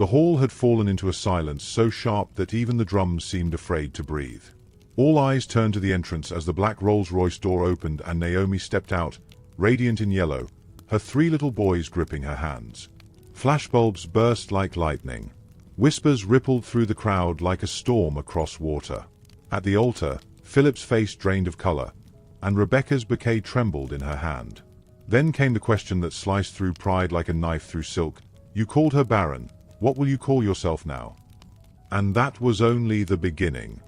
The hall had fallen into a silence so sharp that even the drums seemed afraid to breathe. All eyes turned to the entrance as the black Rolls-Royce door opened and Naomi stepped out, radiant in yellow, her 3 little boys gripping her hands. Flashbulbs burst like lightning. Whispers rippled through the crowd like a storm across water. At the altar, Philip's face drained of color, and Rebecca's bouquet trembled in her hand. Then came the question that sliced through pride like a knife through silk. You called her barren. What will you call yourself now? And that was only the beginning.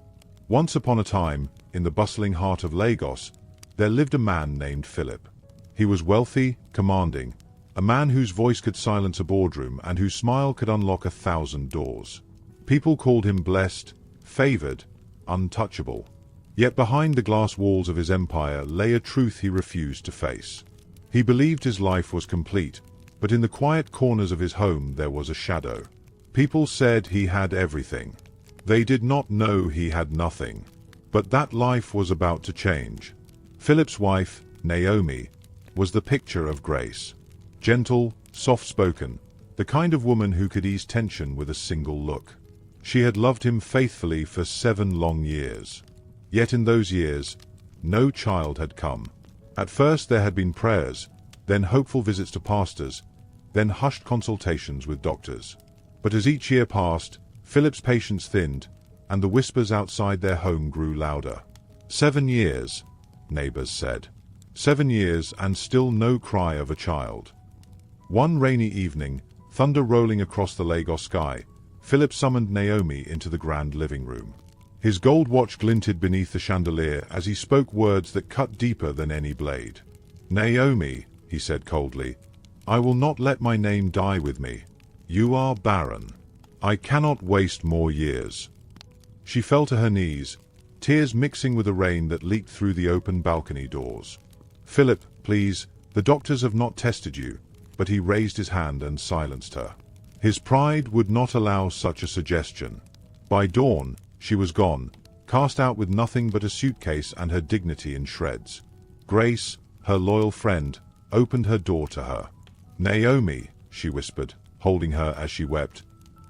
Once upon a time, in the bustling heart of Lagos, there lived a man named Philip. He was wealthy, commanding, a man whose voice could silence a boardroom and whose smile could unlock 1,000 doors. People called him blessed, favored, untouchable. Yet behind the glass walls of his empire lay a truth he refused to face. He believed his life was complete, but in the quiet corners of his home there was a shadow. People said he had everything. They did not know he had nothing. But that life was about to change. Philip's wife, Naomi, was the picture of grace. Gentle, soft-spoken, the kind of woman who could ease tension with a single look. She had loved him faithfully for 7 long years. Yet in those years, no child had come. At first there had been prayers, then hopeful visits to pastors, then hushed consultations with doctors. But as each year passed, Philip's patience thinned, and the whispers outside their home grew louder. 7 years, neighbors said. 7 years and still no cry of a child. One rainy evening, thunder rolling across the Lagos sky, Philip summoned Naomi into the grand living room. His gold watch glinted beneath the chandelier as he spoke words that cut deeper than any blade. Naomi, he said coldly, I will not let my name die with me. You are barren. I cannot waste more years. She fell to her knees, tears mixing with the rain that leaked through the open balcony doors. Philip, please, the doctors have not tested you, but he raised his hand and silenced her. His pride would not allow such a suggestion. By dawn, she was gone, cast out with nothing but a suitcase and her dignity in shreds. Grace, her loyal friend, opened her door to her. Naomi, she whispered, holding her as she wept,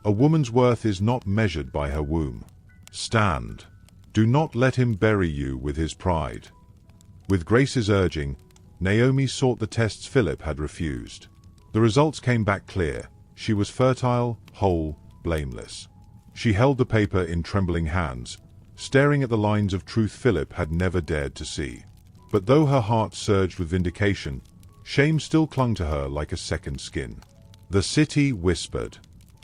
a woman's worth is not measured by her womb. Stand. Do not let him bury you with his pride. With Grace's urging, Naomi sought the tests Philip had refused. The results came back clear. She was fertile, whole, blameless. She held the paper in trembling hands, staring at the lines of truth Philip had never dared to see. But though her heart surged with vindication, shame still clung to her like a second skin. The city whispered.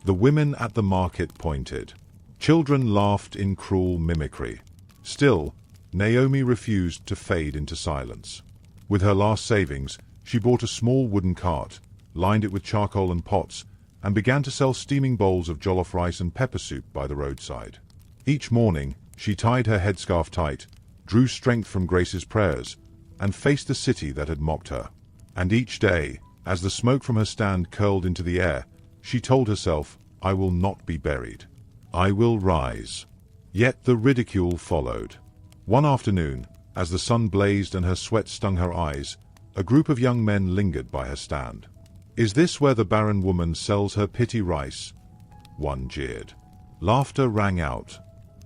The women at the market pointed. Children laughed in cruel mimicry. Still, Naomi refused to fade into silence. With her last savings, she bought a small wooden cart, lined it with charcoal and pots, and began to sell steaming bowls of jollof rice and pepper soup by the roadside. Each morning, she tied her headscarf tight, drew strength from Grace's prayers, and faced the city that had mocked her. And each day, as the smoke from her stand curled into the air, she told herself, I will not be buried. I will rise. Yet the ridicule followed. One afternoon, as the sun blazed and her sweat stung her eyes, a group of young men lingered by her stand. Is this where the barren woman sells her pity rice? One jeered. Laughter rang out.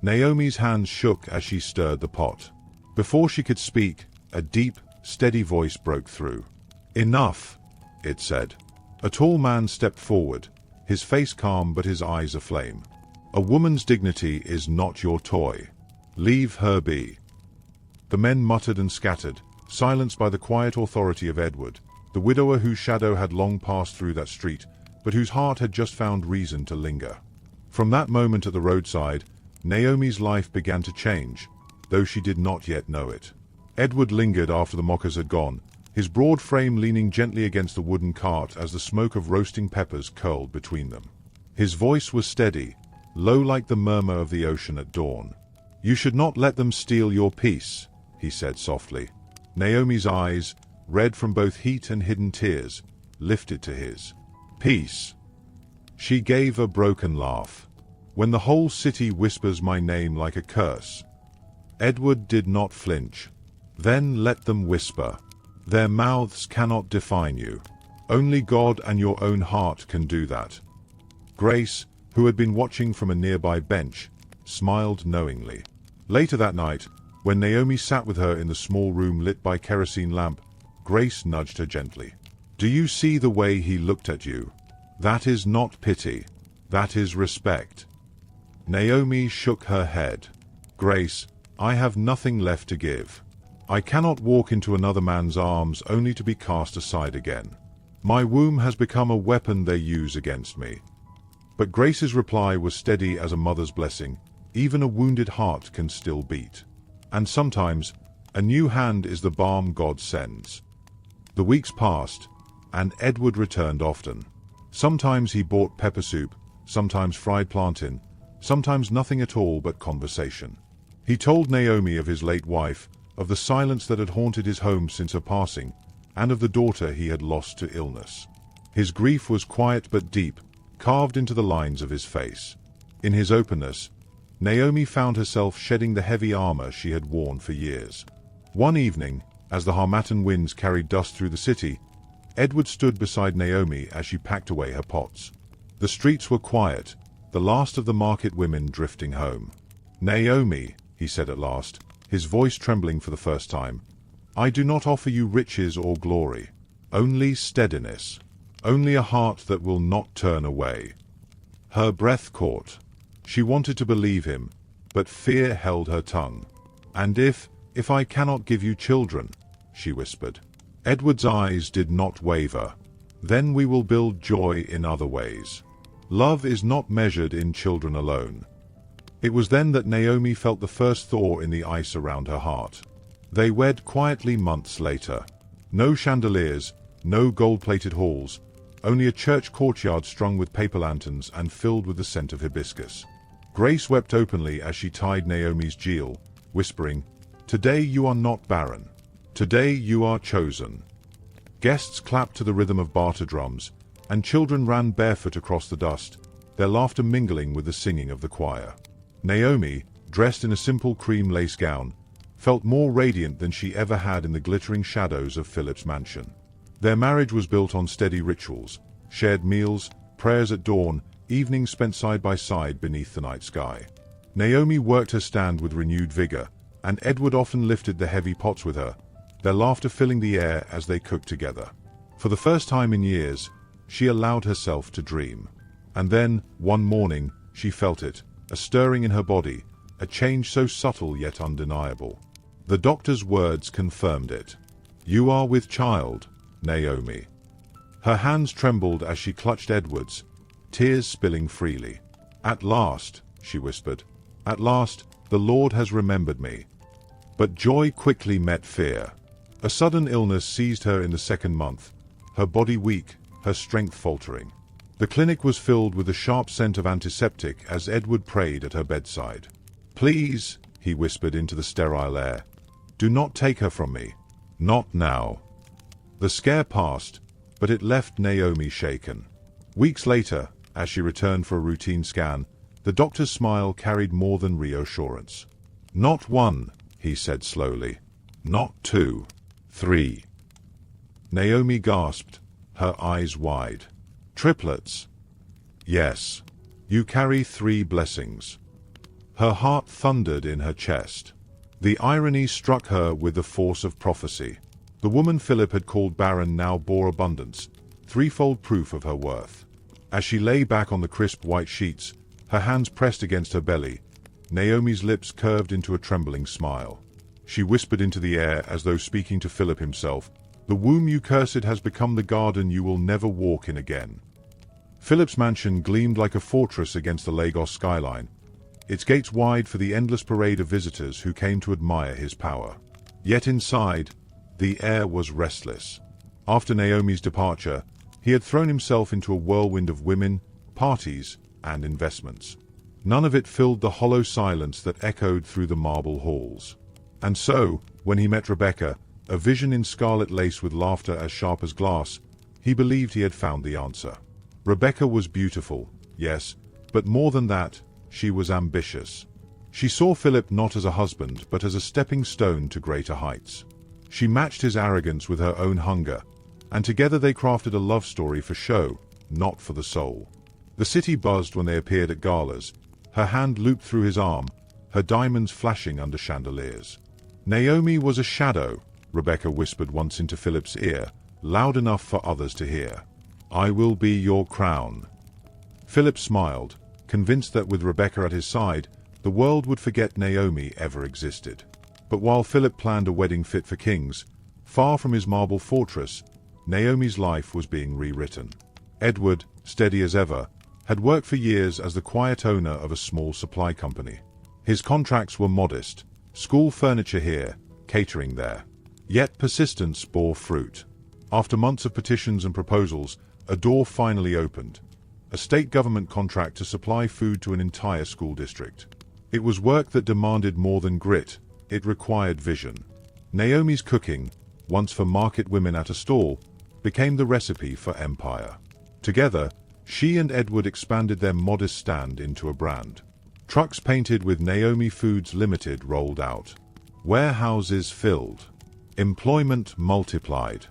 Naomi's hands shook as she stirred the pot. Before she could speak, a deep, steady voice broke through. Enough, it said. A tall man stepped forward, his face calm but his eyes aflame. A woman's dignity is not your toy. Leave her be. The men muttered and scattered, silenced by the quiet authority of Edward, the widower whose shadow had long passed through that street, but whose heart had just found reason to linger. From that moment at the roadside, Naomi's life began to change, though she did not yet know it. Edward lingered after the mockers had gone, his broad frame leaning gently against the wooden cart as the smoke of roasting peppers curled between them. His voice was steady, low like the murmur of the ocean at dawn. You should not let them steal your peace, he said softly. Naomi's eyes, red from both heat and hidden tears, lifted to his. Peace. She gave a broken laugh. When the whole city whispers my name like a curse. Edward did not flinch. Then let them whisper. Their mouths cannot define you. Only God and your own heart can do that. Grace, who had been watching from a nearby bench, smiled knowingly. Later that night, when Naomi sat with her in the small room lit by kerosene lamp, Grace nudged her gently. "Do you see the way he looked at you? That is not pity. That is respect." Naomi shook her head. "Grace, I have nothing left to give. I cannot walk into another man's arms only to be cast aside again. My womb has become a weapon they use against me." But Grace's reply was steady as a mother's blessing. Even a wounded heart can still beat. And sometimes, a new hand is the balm God sends. The weeks passed, and Edward returned often. Sometimes he bought pepper soup, sometimes fried plantain, sometimes nothing at all but conversation. He told Naomi of his late wife, of the silence that had haunted his home since her passing, and of the daughter he had lost to illness. His grief was quiet but deep, carved into the lines of his face. In his openness, Naomi found herself shedding the heavy armor she had worn for years. One evening, as the Harmattan winds carried dust through the city, Edward stood beside Naomi as she packed away her pots. The streets were quiet, the last of the market women drifting home. "Naomi," he said at last, his voice trembling for the first time, "I do not offer you riches or glory, only steadiness, only a heart that will not turn away." Her breath caught. She wanted to believe him, but fear held her tongue. "And if I cannot give you children," she whispered. Edward's eyes did not waver. "Then we will build joy in other ways. Love is not measured in children alone." It was then that Naomi felt the first thaw in the ice around her heart. They wed quietly months later. No chandeliers, no gold-plated halls, only a church courtyard strung with paper lanterns and filled with the scent of hibiscus. Grace wept openly as she tied Naomi's jewel, whispering, "Today you are not barren. Today you are chosen." Guests clapped to the rhythm of barter drums, and children ran barefoot across the dust, their laughter mingling with the singing of the choir. Naomi, dressed in a simple cream lace gown, felt more radiant than she ever had in the glittering shadows of Philip's mansion. Their marriage was built on steady rituals, shared meals, prayers at dawn, evenings spent side by side beneath the night sky. Naomi worked her stand with renewed vigor, and Edward often lifted the heavy pots with her, their laughter filling the air as they cooked together. For the first time in years, she allowed herself to dream. And then, one morning, she felt it, a stirring in her body, a change so subtle yet undeniable. The doctor's words confirmed it. "You are with child, Naomi." Her hands trembled as she clutched Edward's, tears spilling freely. "At last," she whispered, "at last, the Lord has remembered me." But joy quickly met fear. A sudden illness seized her in the second month, her body weak, her strength faltering. The clinic was filled with the sharp scent of antiseptic as Edward prayed at her bedside. "Please," he whispered into the sterile air, "do not take her from me. Not now." The scare passed, but it left Naomi shaken. Weeks later, as she returned for a routine scan, the doctor's smile carried more than reassurance. "Not one," he said slowly. "Not two. 3. Naomi gasped, her eyes wide. "Triplets?" "Yes. You carry 3 blessings." Her heart thundered in her chest. The irony struck her with the force of prophecy. The woman Philip had called barren now bore abundance, threefold proof of her worth. As she lay back on the crisp white sheets, her hands pressed against her belly, Naomi's lips curved into a trembling smile. She whispered into the air as though speaking to Philip himself, "The womb you cursed has become the garden you will never walk in again." Philip's mansion gleamed like a fortress against the Lagos skyline, its gates wide for the endless parade of visitors who came to admire his power. Yet inside, the air was restless. After Naomi's departure, he had thrown himself into a whirlwind of women, parties, and investments. None of it filled the hollow silence that echoed through the marble halls. And so, when he met Rebecca, a vision in scarlet lace with laughter as sharp as glass, he believed he had found the answer. Rebecca was beautiful, yes, but more than that, she was ambitious. She saw Philip not as a husband, but as a stepping stone to greater heights. She matched his arrogance with her own hunger, and together they crafted a love story for show, not for the soul. The city buzzed when they appeared at galas. Her hand looped through his arm, her diamonds flashing under chandeliers. "Naomi was a shadow," Rebecca whispered once into Philip's ear, loud enough for others to hear. "I will be your crown." Philip smiled, convinced that with Rebecca at his side, the world would forget Naomi ever existed. But while Philip planned a wedding fit for kings, far from his marble fortress, Naomi's life was being rewritten. Edward, steady as ever, had worked for years as the quiet owner of a small supply company. His contracts were modest: school furniture here, catering there. Yet persistence bore fruit. After months of petitions and proposals, a door finally opened. A state government contract to supply food to an entire school district. It was work that demanded more than grit, it required vision. Naomi's cooking, once for market women at a stall, became the recipe for empire. Together, she and Edward expanded their modest stand into a brand. Trucks painted with Naomi Foods Limited rolled out. Warehouses filled. Employment multiplied.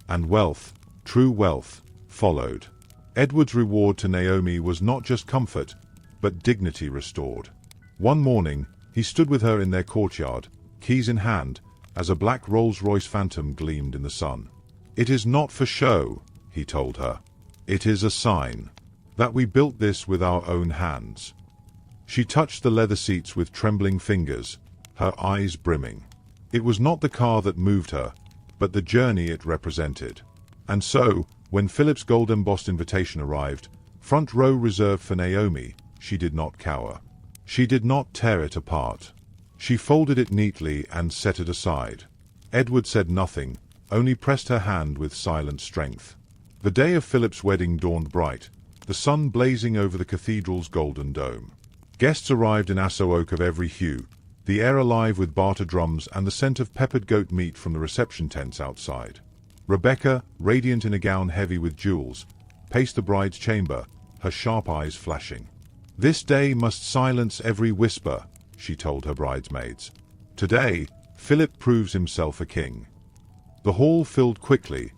And wealth, true wealth, followed. Edward's reward to Naomi was not just comfort, but dignity restored. One morning, he stood with her in their courtyard, keys in hand, as a black Rolls-Royce Phantom gleamed in the sun. "It is not for show," he told her. "It is a sign that we built this with our own hands." She touched the leather seats with trembling fingers, her eyes brimming. It was not the car that moved her, but the journey it represented. And so, when Philip's gold-embossed invitation arrived, front row reserved for Naomi, she did not cower. She did not tear it apart. She folded it neatly and set it aside. Edward said nothing, only pressed her hand with silent strength. The day of Philip's wedding dawned bright, the sun blazing over the cathedral's golden dome. Guests arrived in asso oak of every hue, the air alive with barter drums and the scent of peppered goat meat from the reception tents outside. Rebecca, radiant in a gown heavy with jewels, paced the bride's chamber, her sharp eyes flashing. "This day must silence every whisper," she told her bridesmaids. "Today, Philip proves himself a king." The hall filled quickly,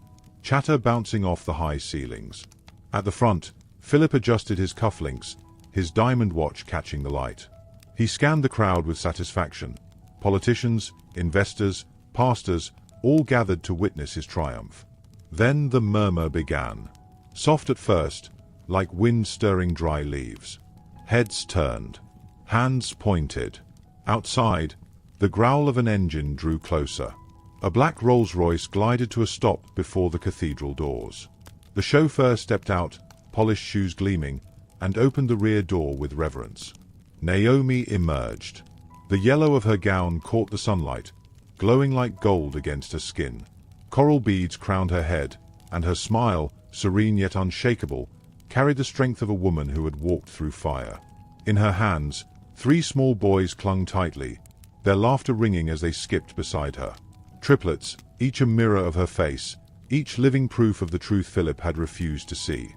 chatter bouncing off the high ceilings. At the front, Philip adjusted his cufflinks, his diamond watch catching the light. He scanned the crowd with satisfaction. Politicians, investors, pastors, all gathered to witness his triumph. Then the murmur began. Soft at first, like wind stirring dry leaves. Heads turned. Hands pointed. Outside, the growl of an engine drew closer. A black Rolls-Royce glided to a stop before the cathedral doors. The chauffeur stepped out, polished shoes gleaming, and opened the rear door with reverence. Naomi emerged. The yellow of her gown caught the sunlight, glowing like gold against her skin. Coral beads crowned her head, and her smile, serene yet unshakable, carried the strength of a woman who had walked through fire. In her hands, 3 small boys clung tightly, their laughter ringing as they skipped beside her. Triplets, each a mirror of her face, each living proof of the truth Philip had refused to see.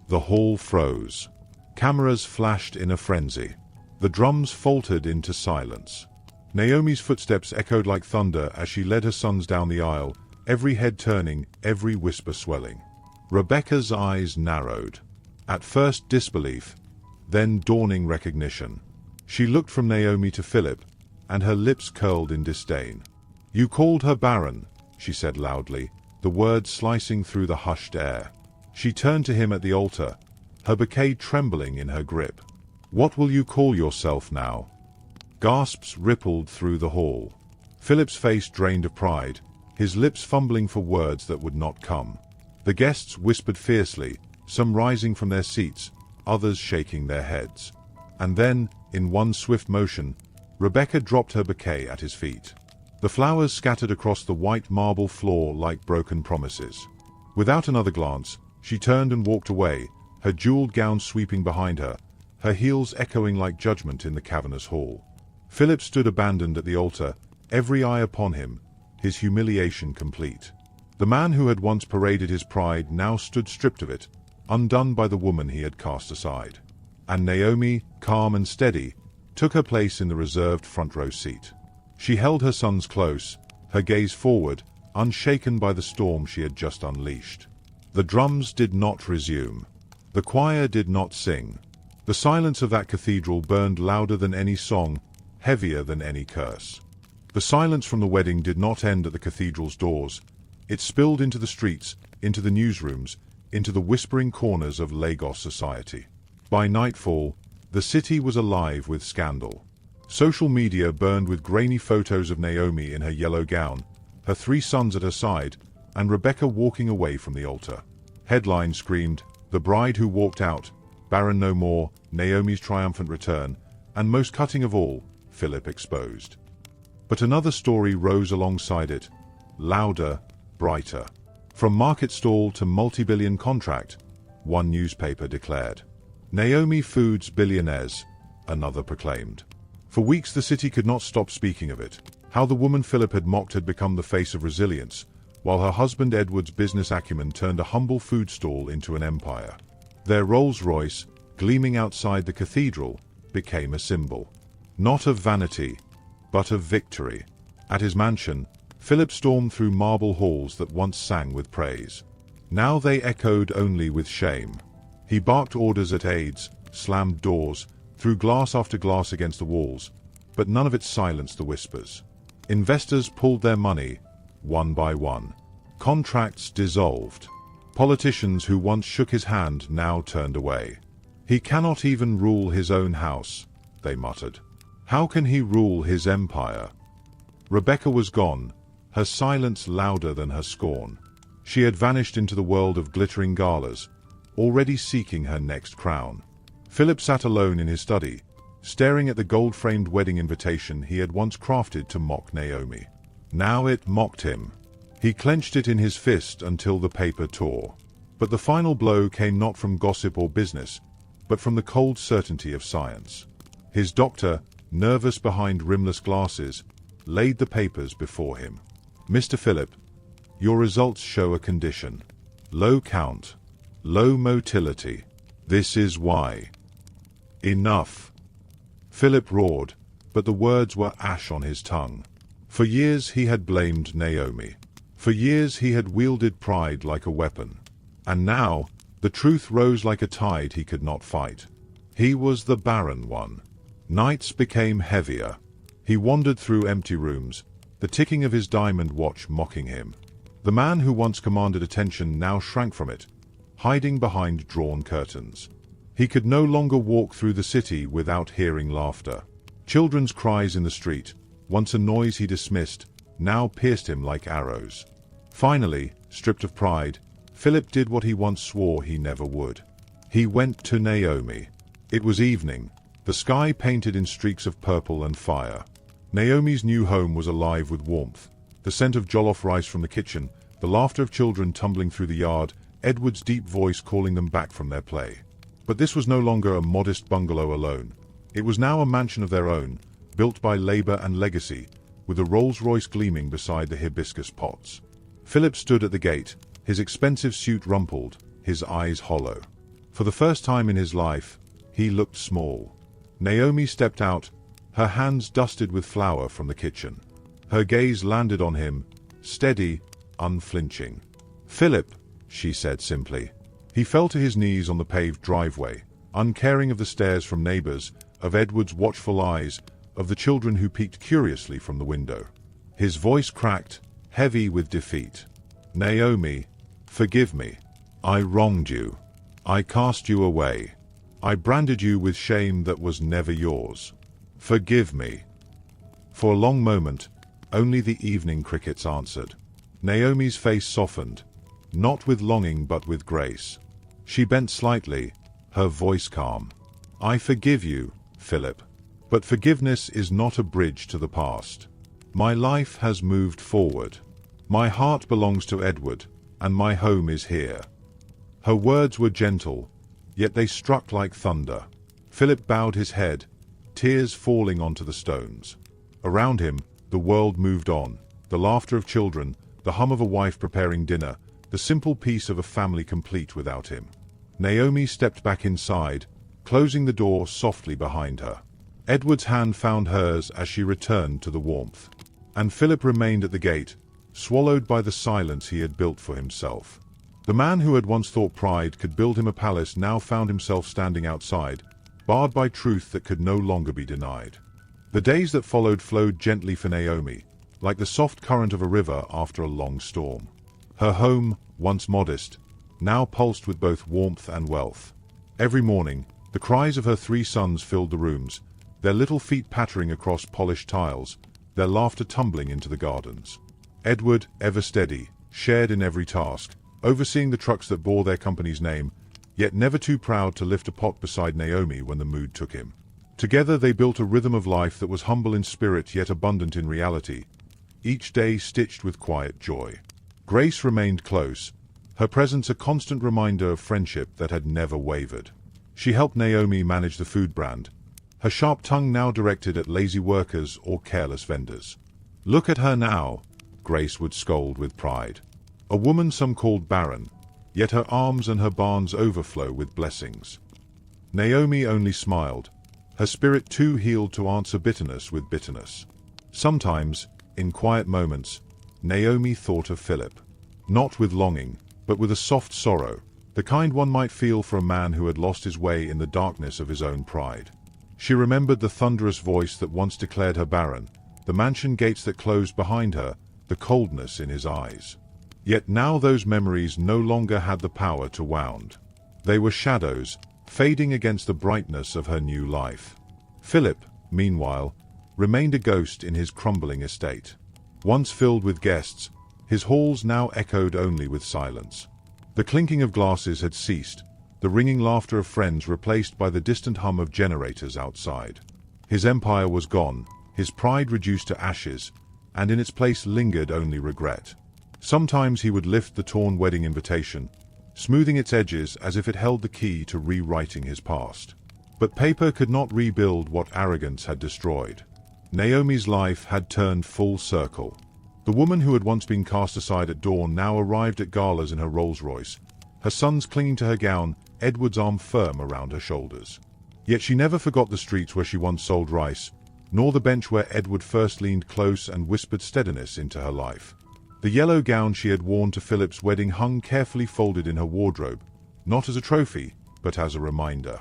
The hall froze. Cameras flashed in a frenzy. The drums faltered into silence. Naomi's footsteps echoed like thunder as she led her sons down the aisle, every head turning, every whisper swelling. Rebecca's eyes narrowed. At first disbelief, then dawning recognition. She looked from Naomi to Philip, and her lips curled in disdain. "You called her barren," she said loudly, the words slicing through the hushed air. She turned to him at the altar, her bouquet trembling in her grip. "What will you call yourself now?" Gasps rippled through the hall. Philip's face drained of pride, his lips fumbling for words that would not come. The guests whispered fiercely, some rising from their seats, others shaking their heads. And then, in one swift motion, Rebecca dropped her bouquet at his feet. The flowers scattered across the white marble floor like broken promises. Without another glance, she turned and walked away, her jeweled gown sweeping behind her, her heels echoing like judgment in the cavernous hall. Philip stood abandoned at the altar, every eye upon him, his humiliation complete. The man who had once paraded his pride now stood stripped of it, undone by the woman he had cast aside. And Naomi, calm and steady, took her place in the reserved front row seat. She held her sons close, her gaze forward, unshaken by the storm she had just unleashed. The drums did not resume. The choir did not sing. The silence of that cathedral burned louder than any song, heavier than any curse. The silence from the wedding did not end at the cathedral's doors. It spilled into the streets, into the newsrooms, into the whispering corners of Lagos society. By nightfall, the city was alive with scandal. Social media burned with grainy photos of Naomi in her yellow gown, her 3 sons at her side, and Rebecca walking away from the altar. Headlines screamed, "The bride who walked out," "Barren no more," "Naomi's triumphant return," and most cutting of all, Philip exposed. But another story rose alongside it, louder, brighter. From market stall to multi-billion contract, one newspaper declared. Naomi Foods billionaires, another proclaimed. For weeks the city could not stop speaking of it. How the woman Philip had mocked had become the face of resilience, while her husband Edward's business acumen turned a humble food stall into an empire. Their Rolls-Royce, gleaming outside the cathedral, became a symbol. Not of vanity, but of victory. At his mansion, Philip stormed through marble halls that once sang with praise. Now they echoed only with shame. He barked orders at aides, slammed doors, threw glass after glass against the walls, but none of it silenced the whispers. Investors pulled their money, one by one. Contracts dissolved. Politicians who once shook his hand now turned away. "He cannot even rule his own house," they muttered. "How can he rule his empire?" Rebecca was gone, her silence louder than her scorn. She had vanished into the world of glittering galas, already seeking her next crown. Philip sat alone in his study, staring at the gold-framed wedding invitation he had once crafted to mock Naomi. Now it mocked him. He clenched it in his fist until the paper tore. But the final blow came not from gossip or business, but from the cold certainty of science. His doctor, nervous behind rimless glasses, laid the papers before him. "Mr. Philip, your results show a condition. Low count, low motility. This is why." "Enough!" Philip roared, but the words were ash on his tongue. For years he had blamed Naomi. For years he had wielded pride like a weapon. And now, the truth rose like a tide he could not fight. He was the barren one. Nights became heavier. He wandered through empty rooms, the ticking of his diamond watch mocking him. The man who once commanded attention now shrank from it, hiding behind drawn curtains. He could no longer walk through the city without hearing laughter. Children's cries in the street, once a noise he dismissed, now pierced him like arrows. Finally, stripped of pride, Philip did what he once swore he never would. He went to Naomi. It was evening, the sky painted in streaks of purple and fire. Naomi's new home was alive with warmth. The scent of jollof rice from the kitchen, the laughter of children tumbling through the yard, Edward's deep voice calling them back from their play. But this was no longer a modest bungalow alone. It was now a mansion of their own, built by labor and legacy, with a Rolls-Royce gleaming beside the hibiscus pots. Philip stood at the gate, his expensive suit rumpled, his eyes hollow. For the first time in his life, he looked small. Naomi stepped out, her hands dusted with flour from the kitchen. Her gaze landed on him, steady, unflinching. "Philip," she said simply. He fell to his knees on the paved driveway, uncaring of the stares from neighbors, of Edward's watchful eyes, of the children who peeked curiously from the window. His voice cracked, heavy with defeat. "Naomi, forgive me. I wronged you. I cast you away. I branded you with shame that was never yours. Forgive me." For a long moment, only the evening crickets answered. Naomi's face softened, not with longing but with grace. She bent slightly, her voice calm. "I forgive you, Philip. But forgiveness is not a bridge to the past. My life has moved forward. My heart belongs to Edward, and my home is here." Her words were gentle, yet they struck like thunder. Philip bowed his head, tears falling onto the stones. Around him, the world moved on, the laughter of children, the hum of a wife preparing dinner, the simple peace of a family complete without him. Naomi stepped back inside, closing the door softly behind her. Edward's hand found hers as she returned to the warmth. And Philip remained at the gate, swallowed by the silence he had built for himself. The man who had once thought pride could build him a palace now found himself standing outside, barred by truth that could no longer be denied. The days that followed flowed gently for Naomi, like the soft current of a river after a long storm. Her home, once modest, now pulsed with both warmth and wealth. Every morning, the cries of her 3 sons filled the rooms, their little feet pattering across polished tiles, their laughter tumbling into the gardens. Edward, ever steady, shared in every task, overseeing the trucks that bore their company's name, yet never too proud to lift a pot beside Naomi when the mood took him. Together they built a rhythm of life that was humble in spirit yet abundant in reality, each day stitched with quiet joy. Grace remained close, her presence a constant reminder of friendship that had never wavered. She helped Naomi manage the food brand, her sharp tongue now directed at lazy workers or careless vendors. "Look at her now," Grace would scold with pride. "A woman some called barren, yet her arms and her barns overflow with blessings." Naomi only smiled, her spirit too healed to answer bitterness with bitterness. Sometimes, in quiet moments, Naomi thought of Philip. Not with longing, but with a soft sorrow, the kind one might feel for a man who had lost his way in the darkness of his own pride. She remembered the thunderous voice that once declared her barren, the mansion gates that closed behind her, the coldness in his eyes. Yet now those memories no longer had the power to wound. They were shadows, fading against the brightness of her new life. Philip, meanwhile, remained a ghost in his crumbling estate. Once filled with guests, his halls now echoed only with silence. The clinking of glasses had ceased, the ringing laughter of friends replaced by the distant hum of generators outside. His empire was gone, his pride reduced to ashes, and in its place lingered only regret. Sometimes he would lift the torn wedding invitation, smoothing its edges as if it held the key to rewriting his past. But paper could not rebuild what arrogance had destroyed. Naomi's life had turned full circle. The woman who had once been cast aside at dawn now arrived at galas in her Rolls-Royce, her sons clinging to her gown, Edward's arm firm around her shoulders. Yet she never forgot the streets where she once sold rice, nor the bench where Edward first leaned close and whispered steadiness into her life. The yellow gown she had worn to Philip's wedding hung carefully folded in her wardrobe, not as a trophy, but as a reminder.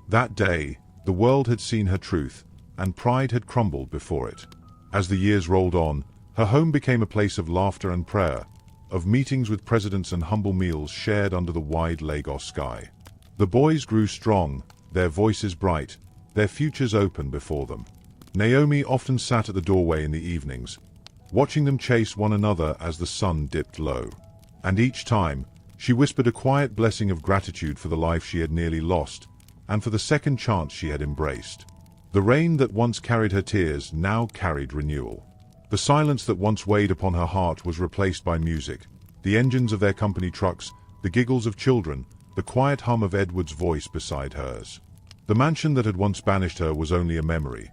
That day, the world had seen her truth, and pride had crumbled before it. As the years rolled on, her home became a place of laughter and prayer, of meetings with presidents and humble meals shared under the wide Lagos sky. The boys grew strong, their voices bright, their futures open before them. Naomi often sat at the doorway in the evenings, watching them chase one another as the sun dipped low. And each time, she whispered a quiet blessing of gratitude for the life she had nearly lost, and for the second chance she had embraced. The rain that once carried her tears now carried renewal. The silence that once weighed upon her heart was replaced by music, the engines of their company trucks, the giggles of children, the quiet hum of Edward's voice beside hers. The mansion that had once banished her was only a memory.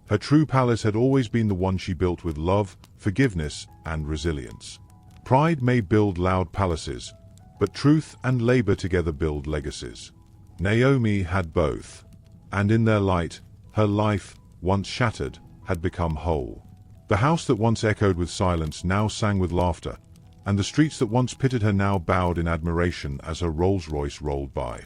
Her true palace had always been the one she built with love, forgiveness, and resilience. Pride may build loud palaces, but truth and labor together build legacies. Naomi had both, and in their light, her life, once shattered, had become whole. The house that once echoed with silence now sang with laughter, and the streets that once pitied her now bowed in admiration as her Rolls-Royce rolled by.